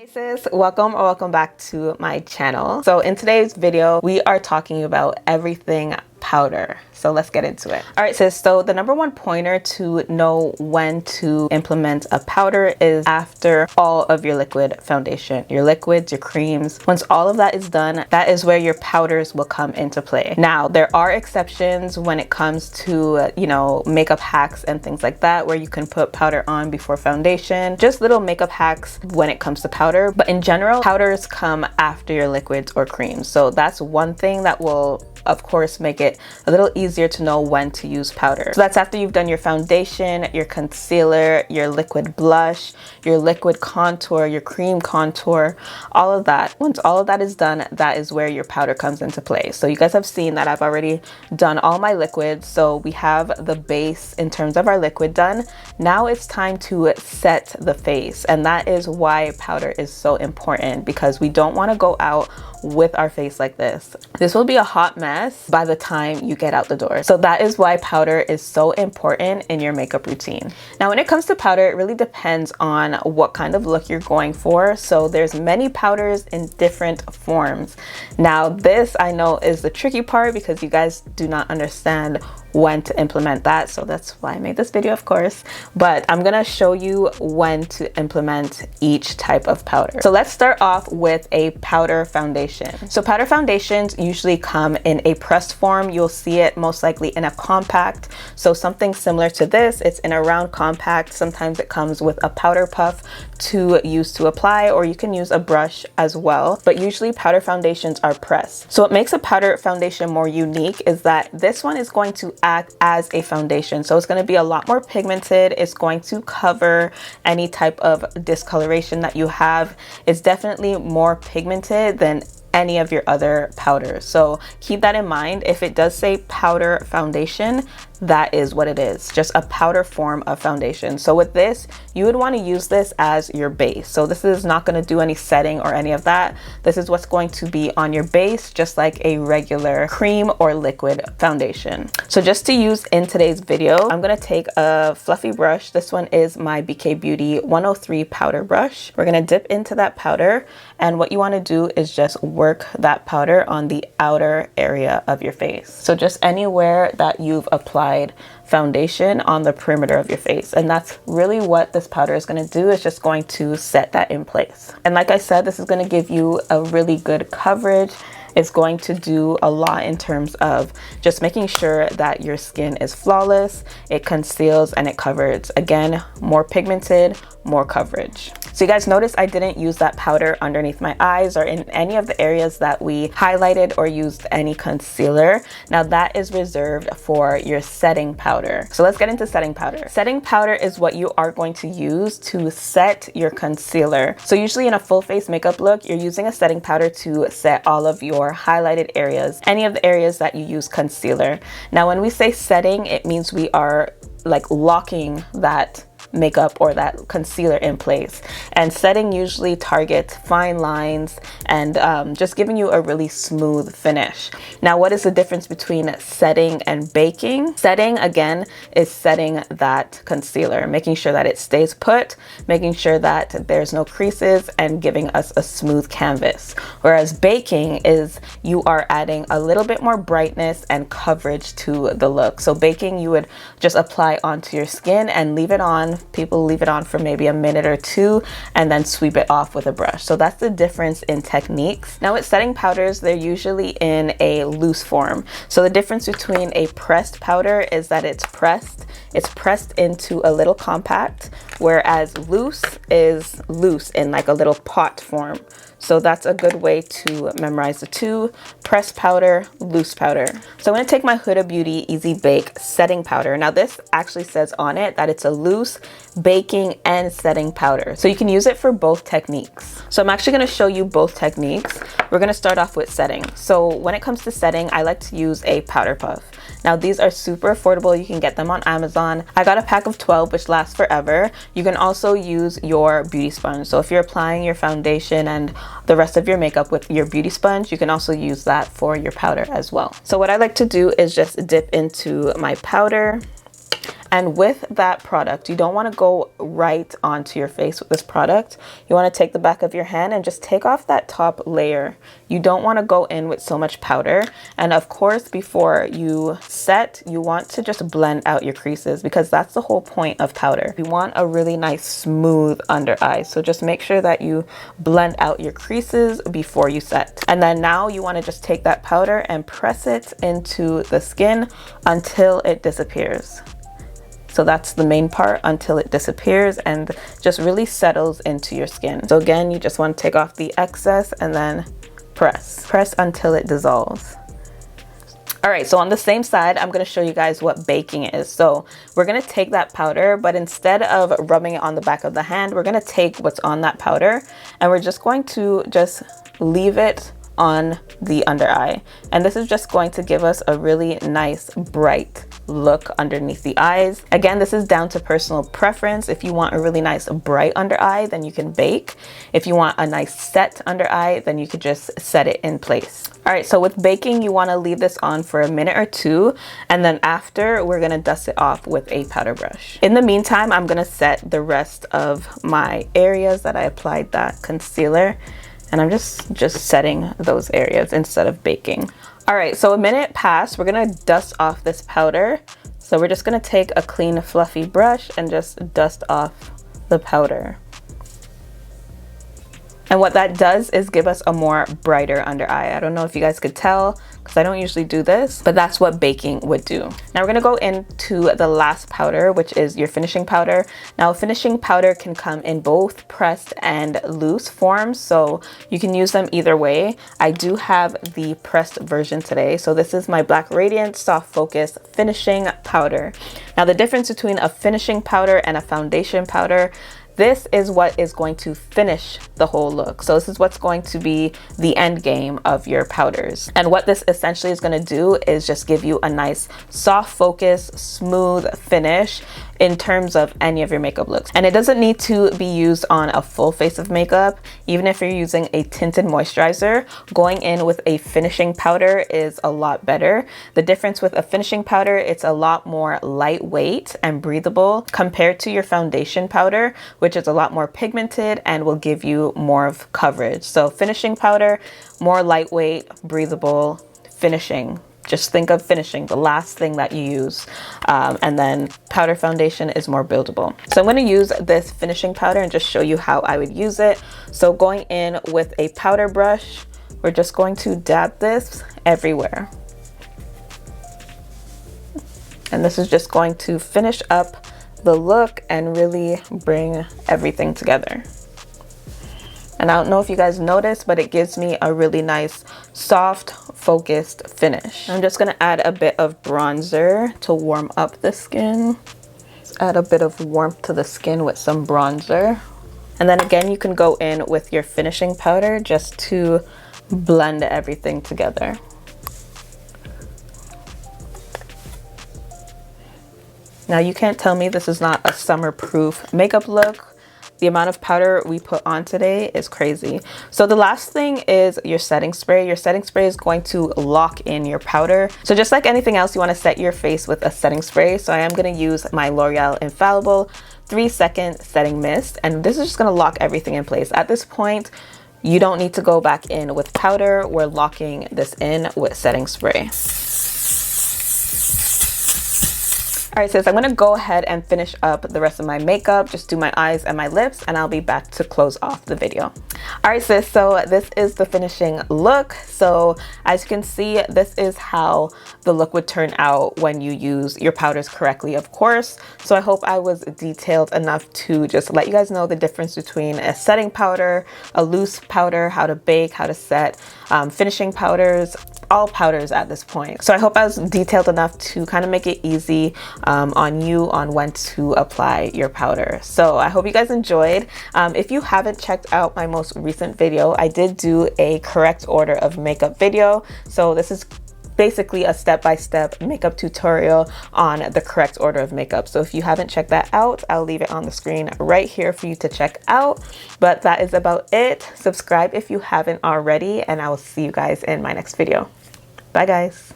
Hey sis, welcome or welcome back to my channel. So in today's video, we are talking about everything powder. So let's get into it. All right, sis, so the number one pointer to know when to implement a powder is after all of your liquid foundation, your liquids, your creams. Once all of that is done, that is where your powders will come into play. Now, there are exceptions when it comes to, makeup hacks and things like that, where you can put powder on before foundation, just little makeup hacks when it comes to powder. But in general, powders come after your liquids or creams. So that's one thing that will, of course, make it a little easier to know when to use powder. So that's after you've done your foundation, your concealer, your liquid blush, your liquid contour, your cream contour, all of that. Once all of that is done, that is where your powder comes into play. So you guys have seen that I've already done all my liquids. So we have the base in terms of our liquid done. Now it's time to set the face. And that is why powder is so important, because we don't want to go out with our face like this. This will be a hot mess by the time you get out the door. So that is why powder is so important in your makeup routine. Now, when it comes to powder, it really depends on what kind of look you're going for. So there's many powders in different forms. Now, this I know is the tricky part because you guys do not understand when to implement that. So that's why I made this video, of course, but I'm gonna show you when to implement each type of powder. So let's start off with a powder foundation. So powder foundations usually come in a pressed form. You'll see it most likely in a compact. So something similar to this, it's in a round compact. Sometimes it comes with a powder puff to use to apply, or you can use a brush as well. But usually powder foundations are pressed. So what makes a powder foundation more unique is that this one is going to act as a foundation. So it's going to be a lot more pigmented. It's going to cover any type of discoloration that you have. It's definitely more pigmented than any of your other powders. So keep that in mind. If it does say powder foundation, that is what it is, just a powder form of foundation. So with this, you would want to use this as your base. So this is not going to do any setting or any of that. This is what's going to be on your base, just like a regular cream or liquid foundation. So just to use in today's video, I'm going to take a fluffy brush. This one is my BK Beauty 103 powder brush. We're going to dip into that powder, and what you want to do is just work that powder on the outer area of your face. So just anywhere that you've applied foundation on the perimeter of your face. And that's really what this powder is going to do. It's just going to set that in place. And like I said, this is going to give you a really good coverage. It's going to do a lot in terms of just making sure that your skin is flawless. It conceals and it covers. Again, more pigmented, more coverage. So you guys notice I didn't use that powder underneath my eyes or in any of the areas that we highlighted or used any concealer. Now that is reserved for your setting powder. So let's get into setting powder. Setting powder is what you are going to use to set your concealer. So usually in a full face makeup look, you're using a setting powder to set all of your highlighted areas, any of the areas that you use concealer. Now when we say setting, it means we are like locking that makeup or that concealer in place, and setting usually targets fine lines and just giving you a really smooth finish. Now, what is the difference between setting and baking? Setting, again, is setting that concealer, making sure that it stays put, making sure that there's no creases, and giving us a smooth canvas. Whereas baking is you are adding a little bit more brightness and coverage to the look. So baking, you would just apply onto your skin and leave it on. People leave it on for maybe a minute or two and then sweep it off with a brush. So that's the difference in techniques. Now with setting powders, they're usually in a loose form. So the difference between a pressed powder is that it's pressed into a little compact, whereas loose is loose in like a little pot form. So that's a good way to memorize the two: pressed powder, loose powder. So I'm going to take my Huda Beauty Easy Bake setting powder. Now this actually says on it that it's a loose baking and setting powder. So you can use it for both techniques. So I'm actually going to show you both techniques. We're going to start off with setting. So when it comes to setting, I like to use a powder puff. Now these are super affordable. You can get them on Amazon. I got a pack of 12, which lasts forever. You can also use your beauty sponge. So if you're applying your foundation and the rest of your makeup with your beauty sponge, you can also use that for your powder as well. So what I like to do is just dip into my powder And with that product, you don't want to go right onto your face with this product. You want to take the back of your hand and just take off that top layer. You don't want to go in with so much powder. And of course, before you set, you want to just blend out your creases, because that's the whole point of powder. You want a really nice smooth under eye. So just make sure that you blend out your creases before you set. And then now you want to just take that powder and press it into the skin until it disappears. So that's the main part, until it disappears and just really settles into your skin. So again, you just want to take off the excess and then press until it dissolves. All right, so on the same side, I'm going to show you guys what baking is. So we're going to take that powder, but instead of rubbing it on the back of the hand, we're going to take what's on that powder and we're just going to just leave it on the under eye. And this is just going to give us a really nice bright look underneath the eyes. Again, this is down to personal preference. If you want a really nice bright under eye, then you can bake. If you want a nice set under eye, then you could just set it in place. All right, so with baking, you want to leave this on for a minute or two, and then after, we're going to dust it off with a powder brush. In the meantime, I'm going to set the rest of my areas that I applied that concealer, and I'm just setting those areas instead of baking. All right, so a minute passed. We're gonna dust off this powder. So we're just gonna take a clean, fluffy brush and just dust off the powder. And what that does is give us a more brighter under eye. I don't know if you guys could tell, because I don't usually do this, but that's what baking would do. Now we're gonna go into the last powder, which is your finishing powder. Now finishing powder can come in both pressed and loose forms, so you can use them either way. I do have the pressed version today. So this is my Black Radiant Soft Focus Finishing Powder. Now the difference between a finishing powder and a foundation powder, this is what is going to finish the whole look. So this is what's going to be the end game of your powders. And what this essentially is going to do is just give you a nice soft focus, smooth finish in terms of any of your makeup looks. And it doesn't need to be used on a full face of makeup. Even if you're using a tinted moisturizer, going in with a finishing powder is a lot better. The difference with a finishing powder, it's a lot more lightweight and breathable compared to your foundation powder, which is a lot more pigmented and will give you more of coverage. So finishing powder, more lightweight, breathable, finishing. Just think of finishing, the last thing that you use. And then powder foundation is more buildable. So I'm going to use this finishing powder and just show you how I would use it. So going in with a powder brush, we're just going to dab this everywhere. And this is just going to finish up the look and really bring everything together. And I don't know if you guys noticed, but it gives me a really nice, soft, focused finish. I'm just gonna add a bit of bronzer to warm up the skin. Let's add a bit of warmth to the skin with some bronzer. And then again, you can go in with your finishing powder just to blend everything together. Now you can't tell me this is not a summer-proof makeup look. The amount of powder we put on today is crazy. So the last thing is your setting spray. Your setting spray is going to lock in your powder. So just like anything else, you want to set your face with a setting spray. So I am going to use my L'Oreal Infallible 3-second setting mist. And this is just going to lock everything in place. At this point, you don't need to go back in with powder. We're locking this in with setting spray. All right, sis, I'm gonna go ahead and finish up the rest of my makeup, just do my eyes and my lips, and I'll be back to close off the video. All right, sis, so this is the finishing look. So as you can see, this is how the look would turn out when you use your powders correctly, of course. So I hope I was detailed enough to just let you guys know the difference between a setting powder, a loose powder, how to bake, how to set, finishing powders, all powders at this point. So I hope I was detailed enough to kind of make it easy on you on when to apply your powder. So I hope you guys enjoyed. If you haven't checked out my most recent video, I did do a correct order of makeup video. So this is basically a step-by-step makeup tutorial on the correct order of makeup. So if you haven't checked that out, I'll leave it on the screen right here for you to check out. But that is about it. Subscribe if you haven't already, and I will see you guys in my next video. Bye guys.